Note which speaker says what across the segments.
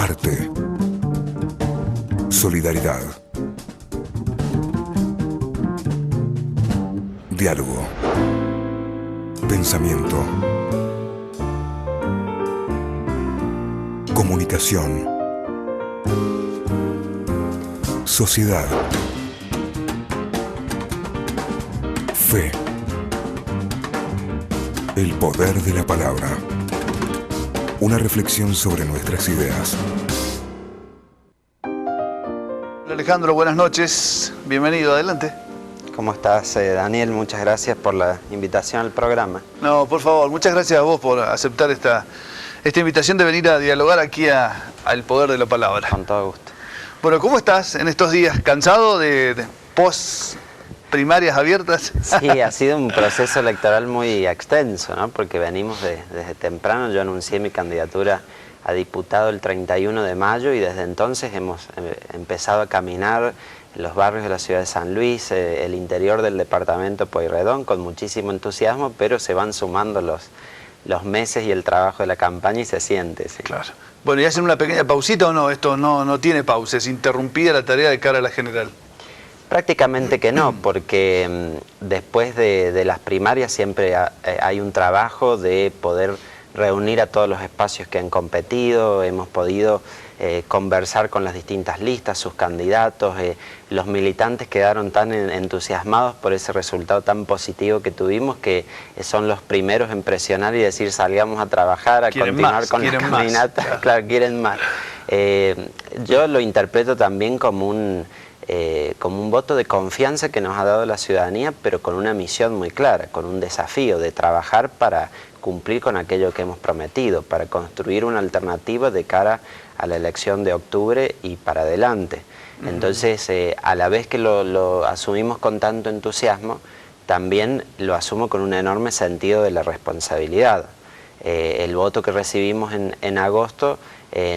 Speaker 1: arte, solidaridad, diálogo, pensamiento, comunicación, sociedad, fe, el poder de la palabra. Una reflexión sobre nuestras ideas.
Speaker 2: Hola Alejandro, buenas noches. Bienvenido, adelante.
Speaker 3: ¿Cómo estás, Daniel? Muchas gracias por la invitación al programa.
Speaker 2: No, por favor, muchas gracias a vos por aceptar esta invitación de venir a dialogar aquí al poder de la palabra.
Speaker 3: Con todo gusto.
Speaker 2: Bueno, ¿cómo estás en estos días? ¿Cansado de post-primarias abiertas?
Speaker 3: Sí, ha sido un proceso electoral muy extenso, ¿no? Porque venimos desde temprano. Yo anuncié mi candidatura a diputado el 31 de mayo y desde entonces hemos empezado a caminar en los barrios de la ciudad de San Luis, el interior del departamento Pueyrredón, con muchísimo entusiasmo, pero se van sumando los meses y el trabajo de la campaña y se siente. ¿Sí?
Speaker 2: Claro. Bueno, ¿y hacen una pequeña pausita o no? Esto no tiene pausa, es interrumpida la tarea de cara a la general.
Speaker 3: Prácticamente que no, porque después de las primarias siempre hay un trabajo de poder reunir a todos los espacios que han competido. Hemos podido conversar con las distintas listas, sus candidatos. Los militantes quedaron tan entusiasmados por ese resultado tan positivo que tuvimos, que son los primeros en presionar y decir salgamos a trabajar, a continuar con la caminata.
Speaker 2: Claro.
Speaker 3: Claro, quieren más. Yo lo interpreto también como un voto de confianza que nos ha dado la ciudadanía, pero con una misión muy clara, con un desafío de trabajar para cumplir con aquello que hemos prometido, para construir una alternativa de cara a la elección de octubre y para adelante. Entonces, a la vez que lo asumimos con tanto entusiasmo, también lo asumo con un enorme sentido de la responsabilidad. El voto que recibimos en agosto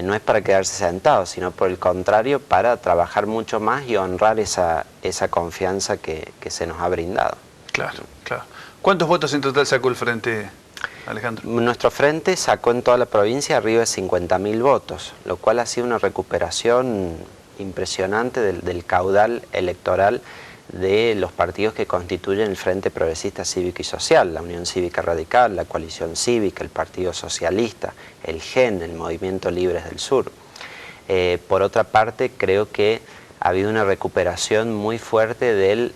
Speaker 3: no es para quedarse sentado, sino por el contrario, para trabajar mucho más y honrar esa confianza que se nos ha brindado.
Speaker 2: Claro, claro. ¿Cuántos votos en total sacó el Frente, Alejandro?
Speaker 3: Nuestro Frente sacó en toda la provincia arriba de 50.000 votos, lo cual ha sido una recuperación impresionante del caudal electoral de los partidos que constituyen el Frente Progresista Cívico y Social, la Unión Cívica Radical, la Coalición Cívica, el Partido Socialista, el GEN, el Movimiento Libres del Sur. Por otra parte, creo que ha habido una recuperación muy fuerte del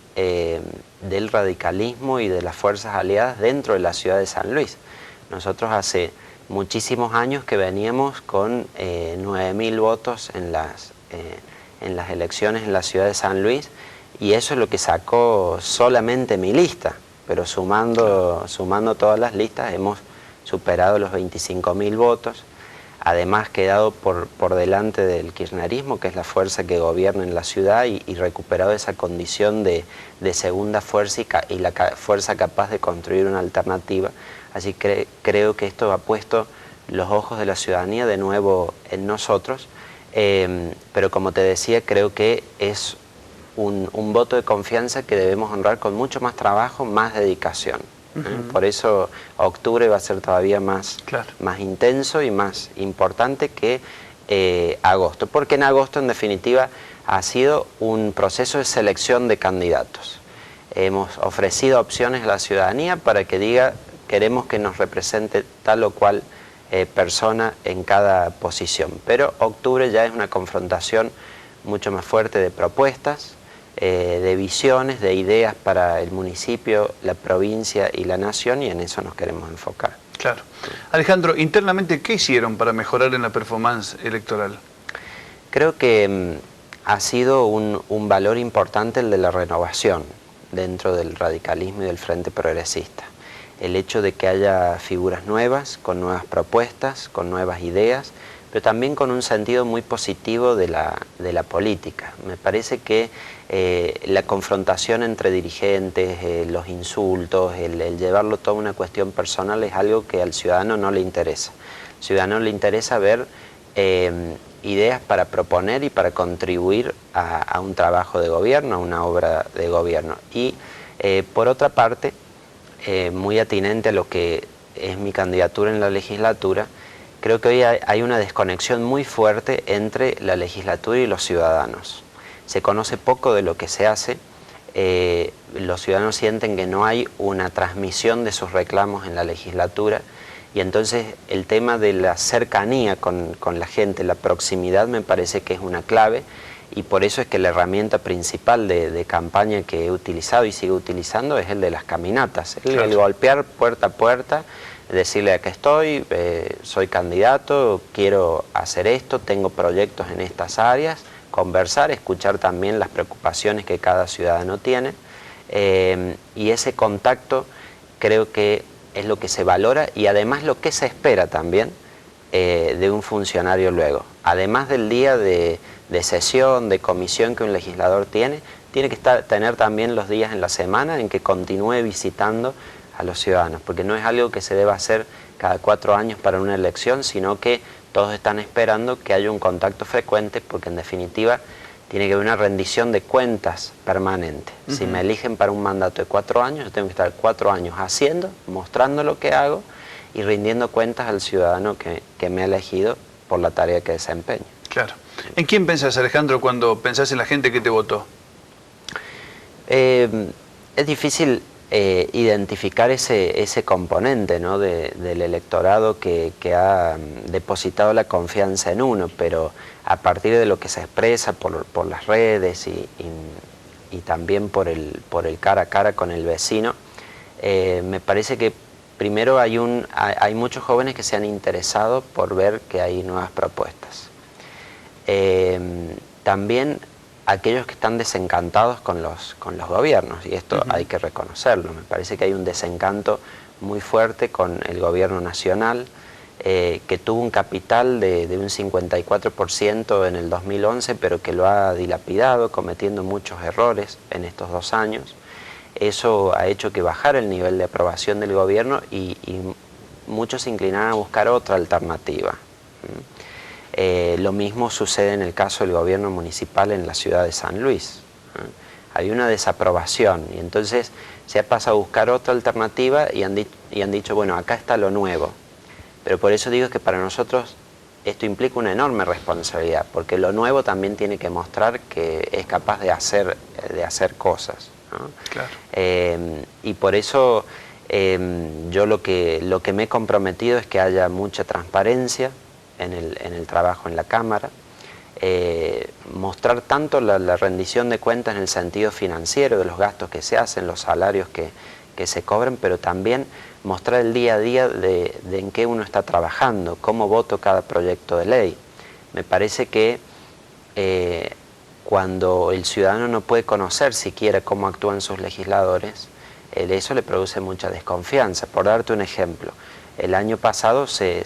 Speaker 3: radicalismo y de las fuerzas aliadas dentro de la ciudad de San Luis. Nosotros hace muchísimos años que veníamos con 9.000 votos en las elecciones en la ciudad de San Luis, y eso es lo que sacó solamente mi lista, pero sumando todas las listas hemos superado los 25.000 votos. Además, quedado por delante del kirchnerismo, que es la fuerza que gobierna en la ciudad, y recuperado esa condición de segunda fuerza y la fuerza capaz de construir una alternativa. Así que creo que esto ha puesto los ojos de la ciudadanía de nuevo en nosotros, pero como te decía, creo que es un voto de confianza que debemos honrar con mucho más trabajo, más dedicación. Por eso octubre va a ser todavía más intenso y más importante que agosto, porque en agosto en definitiva ha sido un proceso de selección de candidatos. Hemos ofrecido opciones a la ciudadanía para que diga queremos que nos represente tal o cual persona en cada posición, pero octubre ya es una confrontación mucho más fuerte de propuestas, de visiones, de ideas para el municipio, la provincia y la nación, y en eso nos queremos enfocar.
Speaker 2: Claro. Alejandro, internamente, ¿qué hicieron para mejorar en la performance electoral?
Speaker 3: Creo que ha sido un valor importante el de la renovación dentro del radicalismo y del Frente Progresista. El hecho de que haya figuras nuevas, con nuevas propuestas, con nuevas ideas, pero también con un sentido muy positivo de la política. Me parece que la confrontación entre dirigentes, los insultos, el llevarlo todo a una cuestión personal es algo que al ciudadano no le interesa. Al ciudadano le interesa ver ideas para proponer y para contribuir a un trabajo de gobierno, a una obra de gobierno. Y por otra parte, muy atinente a lo que es mi candidatura en la legislatura, creo que hoy hay una desconexión muy fuerte entre la legislatura y los ciudadanos. Se conoce poco de lo que se hace, los ciudadanos sienten que no hay una transmisión de sus reclamos en la legislatura, y entonces el tema de la cercanía con la gente, la proximidad, me parece que es una clave, y por eso es que la herramienta principal de campaña que he utilizado y sigo utilizando es el de las caminatas, el golpear puerta a puerta, decirle acá estoy, soy candidato, quiero hacer esto, tengo proyectos en estas áreas, conversar, escuchar también las preocupaciones que cada ciudadano tiene, y ese contacto creo que es lo que se valora y además lo que se espera también de un funcionario luego. Además del día de sesión, de comisión que un legislador tiene que tener también los días en la semana en que continúe visitando a los ciudadanos, porque no es algo que se deba hacer cada 4 años para una elección, sino que todos están esperando que haya un contacto frecuente, porque en definitiva tiene que haber una rendición de cuentas permanente. Si me eligen para un mandato de 4 años, yo tengo que estar 4 años haciendo, mostrando lo que hago y rindiendo cuentas al ciudadano que me ha elegido por la tarea que desempeño.
Speaker 2: Claro. ¿En quién pensás, Alejandro, cuando pensás en la gente que te votó?
Speaker 3: Es difícil identificar ese componente, ¿no?, del electorado que ha depositado la confianza en uno, pero a partir de lo que se expresa por las redes y también por el cara a cara con el vecino, me parece que primero hay muchos jóvenes que se han interesado por ver que hay nuevas propuestas. También aquellos que están desencantados con los gobiernos, y esto hay que reconocerlo. Me parece que hay un desencanto muy fuerte con el gobierno nacional, que tuvo un capital de un 54% en el 2011, pero que lo ha dilapidado, cometiendo muchos errores en estos 2 años. Eso ha hecho que bajara el nivel de aprobación del gobierno y muchos se inclinaran a buscar otra alternativa. Lo mismo sucede en el caso del gobierno municipal en la ciudad de San Luis. Hay una desaprobación y entonces se ha pasado a buscar otra alternativa y han dicho, bueno, acá está lo nuevo. Pero por eso digo que para nosotros esto implica una enorme responsabilidad, porque lo nuevo también tiene que mostrar que es capaz de hacer cosas, ¿no? Claro. Y por eso yo lo que me he comprometido es que haya mucha transparencia en el trabajo en la Cámara, mostrar tanto la rendición de cuentas en el sentido financiero de los gastos que se hacen, los salarios que se cobran, pero también mostrar el día a día de en qué uno está trabajando, cómo voto cada proyecto de ley. Me parece que cuando el ciudadano no puede conocer siquiera cómo actúan sus legisladores, eso le produce mucha desconfianza. Por darte un ejemplo, el año pasado se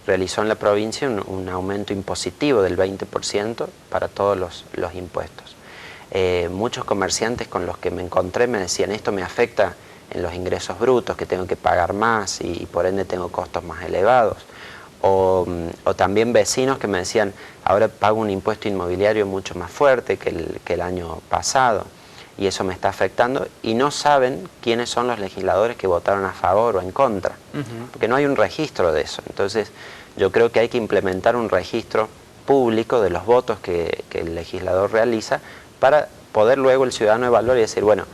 Speaker 3: realizó en la provincia un aumento impositivo del 20% para todos los impuestos. Muchos comerciantes con los que me encontré me decían, esto me afecta en los ingresos brutos, que tengo que pagar más y por ende tengo costos más elevados. O también vecinos que me decían, ahora pago un impuesto inmobiliario mucho más fuerte que el año pasado y eso me está afectando, y no saben quiénes son los legisladores que votaron a favor o en contra, porque no hay un registro de eso. Entonces yo creo que hay que implementar un registro público de los votos que el legislador realiza para poder luego el ciudadano evaluar y decir, bueno,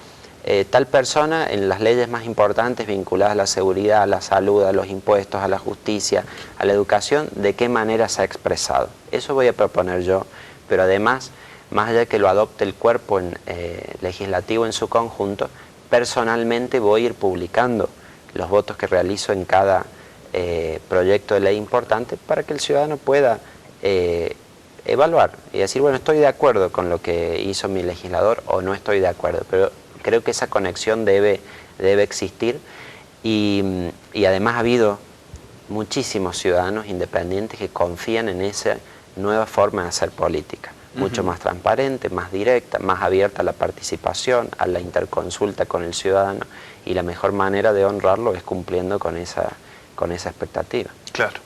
Speaker 3: tal persona en las leyes más importantes vinculadas a la seguridad, a la salud, a los impuestos, a la justicia, a la educación, ¿de qué manera se ha expresado? Eso voy a proponer yo, pero además, más allá de que lo adopte el cuerpo legislativo en su conjunto, personalmente voy a ir publicando los votos que realizo en cada proyecto de ley importante para que el ciudadano pueda evaluar y decir, bueno, estoy de acuerdo con lo que hizo mi legislador o no estoy de acuerdo, pero creo que esa conexión debe existir y además ha habido muchísimos ciudadanos independientes que confían en esa nueva forma de hacer política, mucho más transparente, más directa, más abierta a la participación, a la interconsulta con el ciudadano, y la mejor manera de honrarlo es cumpliendo con esa expectativa. Claro.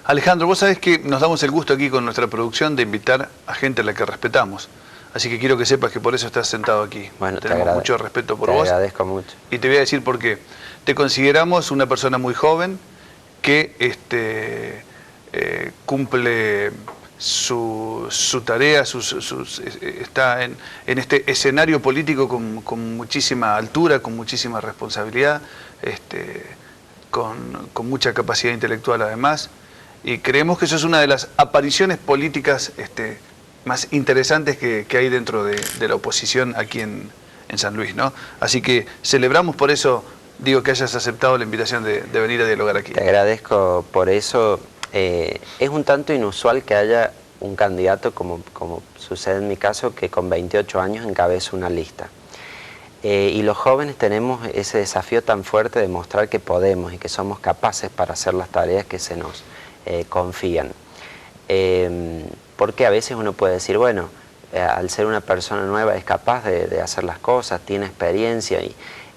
Speaker 2: Alejandro, vos sabés que nos damos el gusto aquí con nuestra producción de invitar a gente a la que respetamos. Así que quiero que sepas que por eso estás sentado aquí.
Speaker 3: Bueno,
Speaker 2: tenemos mucho respeto por vos.
Speaker 3: Te agradezco mucho.
Speaker 2: Y te voy a decir por qué. Te consideramos una persona muy joven, que cumple su tarea, está en este escenario político con muchísima altura, con muchísima responsabilidad, con mucha capacidad intelectual además, y creemos que eso es una de las apariciones políticas más interesantes que hay dentro de la oposición aquí en San Luis, ¿no? Así que celebramos por eso, digo, que hayas aceptado la invitación de venir a dialogar aquí.
Speaker 3: Te agradezco por eso. Es un tanto inusual que haya un candidato, como sucede en mi caso, que con 28 años encabeza una lista. Y los jóvenes tenemos ese desafío tan fuerte de mostrar que podemos y que somos capaces para hacer las tareas que se nos confían. Porque a veces uno puede decir, bueno, al ser una persona nueva es capaz de hacer las cosas, tiene experiencia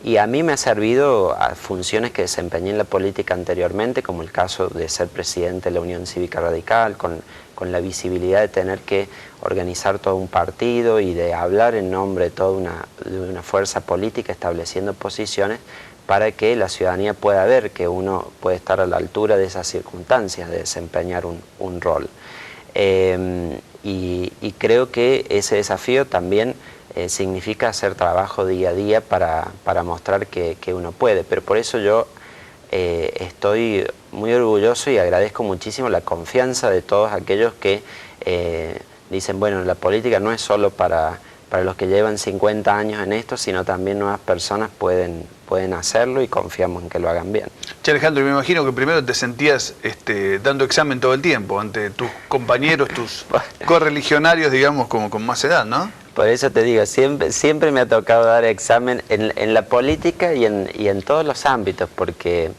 Speaker 3: y a mí me ha servido a funciones que desempeñé en la política anteriormente, como el caso de ser presidente de la Unión Cívica Radical, con la visibilidad de tener que organizar todo un partido y de hablar en nombre de toda una fuerza política estableciendo posiciones para que la ciudadanía pueda ver que uno puede estar a la altura de esas circunstancias de desempeñar un rol. Y creo que ese desafío también significa hacer trabajo día a día para mostrar que uno puede, pero por eso yo estoy muy orgulloso y agradezco muchísimo la confianza de todos aquellos que dicen, bueno, la política no es solo para los que llevan 50 años en esto, sino también nuevas personas pueden hacerlo y confiamos en que lo hagan bien.
Speaker 2: Che, Alejandro, me imagino que primero te sentías dando examen todo el tiempo ante tus compañeros, tus correligionarios, digamos, como con más edad, ¿no?
Speaker 3: Por eso te digo, siempre me ha tocado dar examen en la política y en todos los ámbitos, porque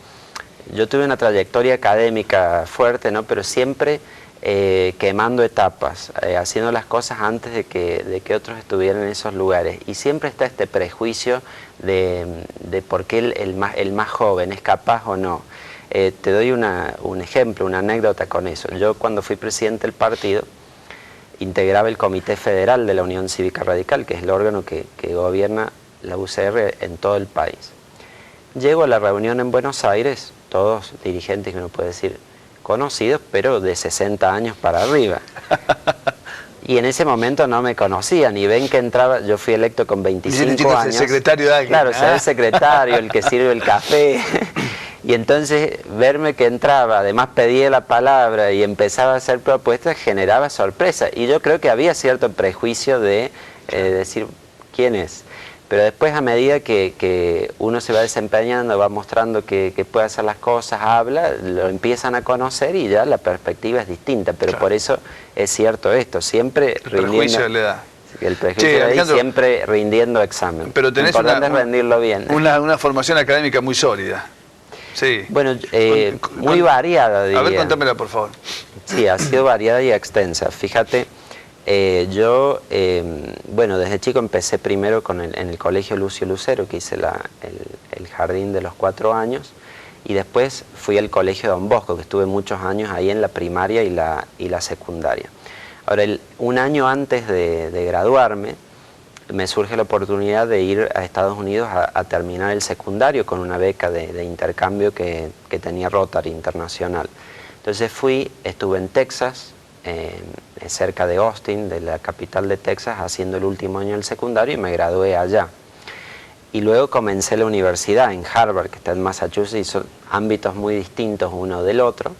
Speaker 3: yo tuve una trayectoria académica fuerte, ¿no? Pero siempre quemando etapas, haciendo las cosas antes de que otros estuvieran en esos lugares. Y siempre está este prejuicio de por qué el más joven es capaz o no. Te doy un ejemplo, una anécdota con eso. Yo cuando fui presidente del partido, integraba el Comité Federal de la Unión Cívica Radical, que es el órgano que gobierna la UCR en todo el país. Llego a la reunión en Buenos Aires, todos dirigentes que uno puede decir conocidos, pero de 60 años para arriba. Y en ese momento no me conocían y ven que entraba, yo fui electo con 25 años.
Speaker 2: El secretario de alguien.
Speaker 3: Claro, ser el secretario, el que sirve el café. Y entonces verme que entraba, además pedía la palabra y empezaba a hacer propuestas, generaba sorpresa. Y yo creo que había cierto prejuicio de decir, ¿quién es? Pero después, a medida que uno se va desempeñando, va mostrando que puede hacer las cosas, habla, lo empiezan a conocer y ya la perspectiva es distinta. Pero claro, por eso es cierto esto, siempre
Speaker 2: el prejuicio de la edad.
Speaker 3: El prejuicio de la edad, siempre rindiendo examen.
Speaker 2: Pero tenés
Speaker 3: lo importante es rendirlo bien.
Speaker 2: Una formación académica muy sólida. Sí.
Speaker 3: Bueno, muy variada, diría.
Speaker 2: A ver, contámela, por favor.
Speaker 3: Sí, ha sido variada y extensa. Fíjate, yo, bueno, desde chico empecé primero en el colegio Lucio Lucero, que hice el jardín de los 4 años, y después fui al colegio Don Bosco, que estuve muchos años ahí en la primaria y la secundaria. Ahora, un año antes de graduarme, me surge la oportunidad de ir a Estados Unidos a terminar el secundario con una beca de intercambio que tenía Rotary Internacional. Entonces estuve en Texas, cerca de Austin, de la capital de Texas, haciendo el último año del secundario y me gradué allá. Y luego comencé la universidad en Harvard, que está en Massachusetts, y son ámbitos muy distintos uno del otro.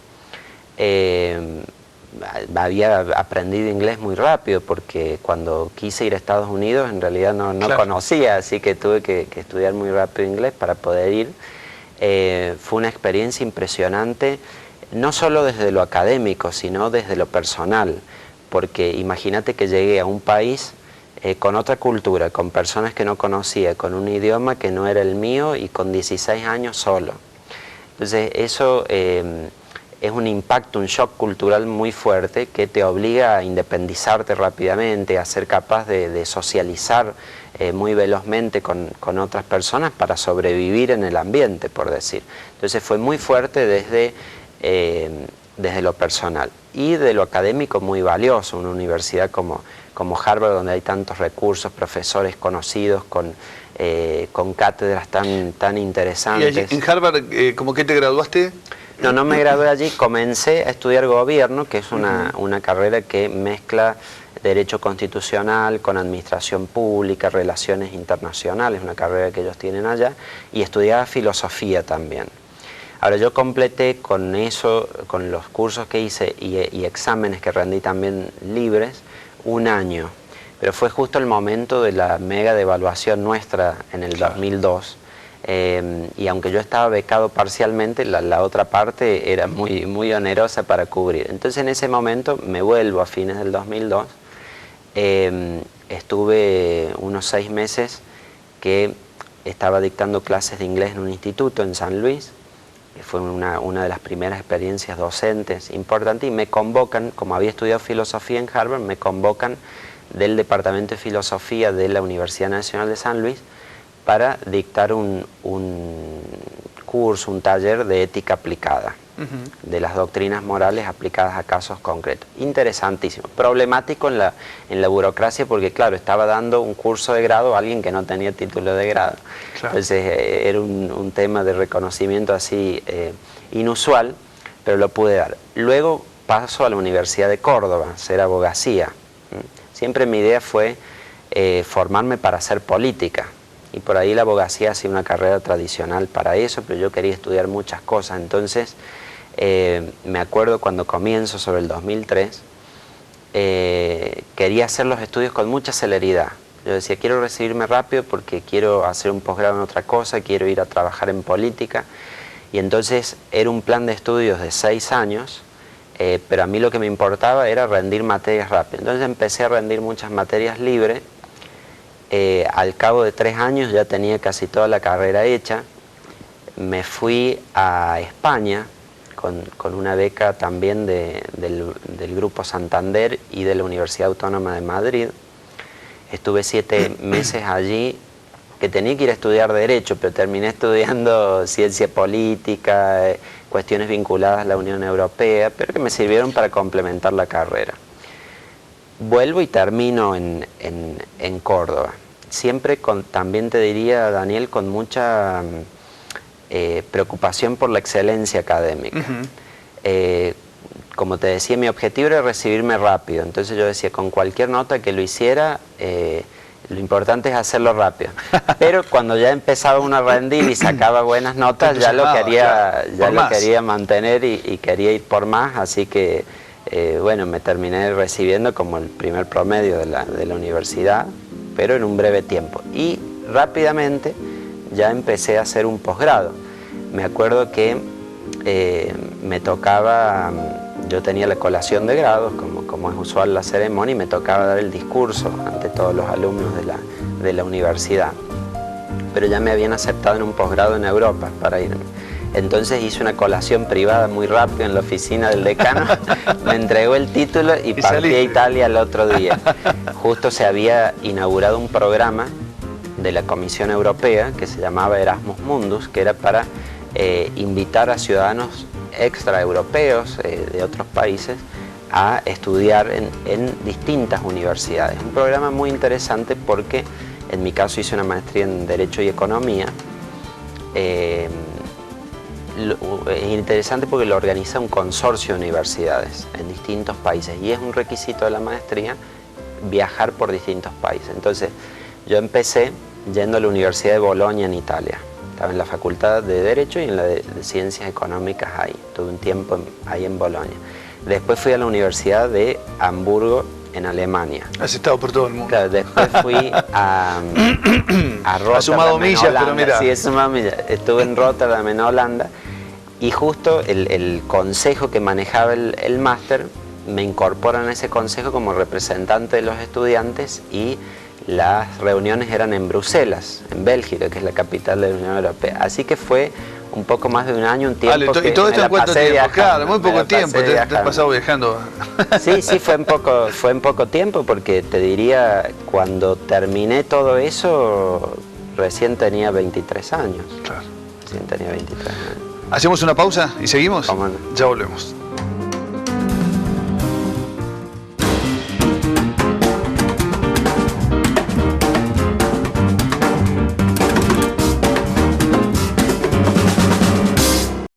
Speaker 3: Había aprendido inglés muy rápido porque cuando quise ir a Estados Unidos en realidad no claro, conocía, así que tuve que estudiar muy rápido inglés para poder ir. Fue una experiencia impresionante, no solo desde lo académico, sino desde lo personal, porque imagínate que llegué a un país con otra cultura, con personas que no conocía, con un idioma que no era el mío y con 16 años solo. Entonces eso es un impacto, un shock cultural muy fuerte que te obliga a independizarte rápidamente, a ser capaz de socializar muy velozmente con otras personas para sobrevivir en el ambiente, por decir. Entonces fue muy fuerte desde lo personal y de lo académico muy valioso, una universidad como Harvard, donde hay tantos recursos, profesores conocidos, con cátedras tan interesantes.
Speaker 2: ¿Y allí, en Harvard, cómo que te graduaste?
Speaker 3: No, no me gradué allí, comencé a estudiar gobierno, que es una carrera que mezcla derecho constitucional con administración pública, relaciones internacionales, una carrera que ellos tienen allá, y estudiaba filosofía también. Ahora yo completé con eso, con los cursos que hice y exámenes que rendí también libres, un año, pero fue justo el momento de la mega devaluación nuestra en el 2002. Y aunque yo estaba becado parcialmente, la otra parte era muy onerosa para cubrir. Entonces en ese momento me vuelvo a fines del 2002, estuve unos 6 meses que estaba dictando clases de inglés en un instituto en San Luis, que fue una de las primeras experiencias docentes importantes, y me convocan, como había estudiado filosofía en Harvard, me convocan del Departamento de Filosofía de la Universidad Nacional de San Luis para dictar un curso, un taller de ética aplicada, de las doctrinas morales aplicadas a casos concretos. Interesantísimo, problemático en la burocracia porque, claro, estaba dando un curso de grado a alguien que no tenía título de grado. Claro. Entonces era un tema de reconocimiento así inusual, pero lo pude dar. Luego paso a la Universidad de Córdoba, a hacer abogacía. Siempre mi idea fue formarme para hacer política. Y por ahí la abogacía ha sido una carrera tradicional para eso, pero yo quería estudiar muchas cosas. Entonces, me acuerdo cuando comienzo sobre el 2003, quería hacer los estudios con mucha celeridad. Yo decía, quiero recibirme rápido porque quiero hacer un posgrado en otra cosa, quiero ir a trabajar en política. Y entonces era un plan de estudios de 6 años, pero a mí lo que me importaba era rendir materias rápido. Entonces empecé a rendir muchas materias libres. Al cabo de 3 años ya tenía casi toda la carrera hecha. Me fui a España con una beca también del Grupo Santander y de la Universidad Autónoma de Madrid. Estuve 7 meses allí, que tenía que ir a estudiar Derecho, pero terminé estudiando Ciencia Política, cuestiones vinculadas a la Unión Europea, pero que me sirvieron para complementar la carrera. Vuelvo y termino en Córdoba. Siempre también te diría, Daniel, con mucha preocupación por la excelencia académica. Como te decía, mi objetivo era recibirme rápido. Entonces yo decía, con cualquier nota que lo hiciera, lo importante es hacerlo rápido. Pero cuando ya empezaba uno a rendir y sacaba buenas notas, ya lo quería mantener y quería ir por más, así que bueno, me terminé recibiendo como el primer promedio de la universidad, pero en un breve tiempo. Y rápidamente ya empecé a hacer un posgrado. Me acuerdo que me tocaba, yo tenía la colación de grados, como es usual la ceremonia, y me tocaba dar el discurso ante todos los alumnos de la universidad. Pero ya me habían aceptado en un posgrado en Europa para irme. Entonces hice una colación privada muy rápido en la oficina del decano, me entregó el título y partí a Italia el otro día. Justo se había inaugurado un programa de la Comisión Europea que se llamaba Erasmus Mundus, que era para invitar a ciudadanos extraeuropeos de otros países a estudiar en distintas universidades. Un programa muy interesante porque en mi caso hice una maestría en Derecho y Economía. Es interesante porque lo organiza un consorcio de universidades en distintos países y es un requisito de la maestría viajar por distintos países. Entonces yo empecé yendo a la Universidad de Bolonia en Italia. Estaba en la Facultad de Derecho y en la de Ciencias Económicas ahí. Tuve un tiempo ahí en Bolonia. Después fui a la Universidad de Hamburgo en Alemania.
Speaker 2: Has estado por todo el mundo.
Speaker 3: Claro, después fui a Rotterdam.
Speaker 2: Has sumado millas, pero mira.
Speaker 3: Sí, he sumado millas. Estuve en Rotterdam, en Holanda, y justo el consejo que manejaba el máster me incorporan a ese consejo como representante de los estudiantes y las reuniones eran en Bruselas, en Bélgica, que es la capital de la Unión Europea. Así que fue un poco más de un año, un tiempo.
Speaker 2: Vale, ¿y todo esto en cuánto tiempo? Claro, muy poco tiempo, te has pasado viajando.
Speaker 3: Sí, fue en poco tiempo, porque te diría, cuando terminé todo eso, recién tenía 23 años.
Speaker 2: Claro.
Speaker 3: Recién tenía 23 años.
Speaker 2: ¿Hacemos una pausa y seguimos?
Speaker 3: ¿Cómo no?
Speaker 2: Ya volvemos.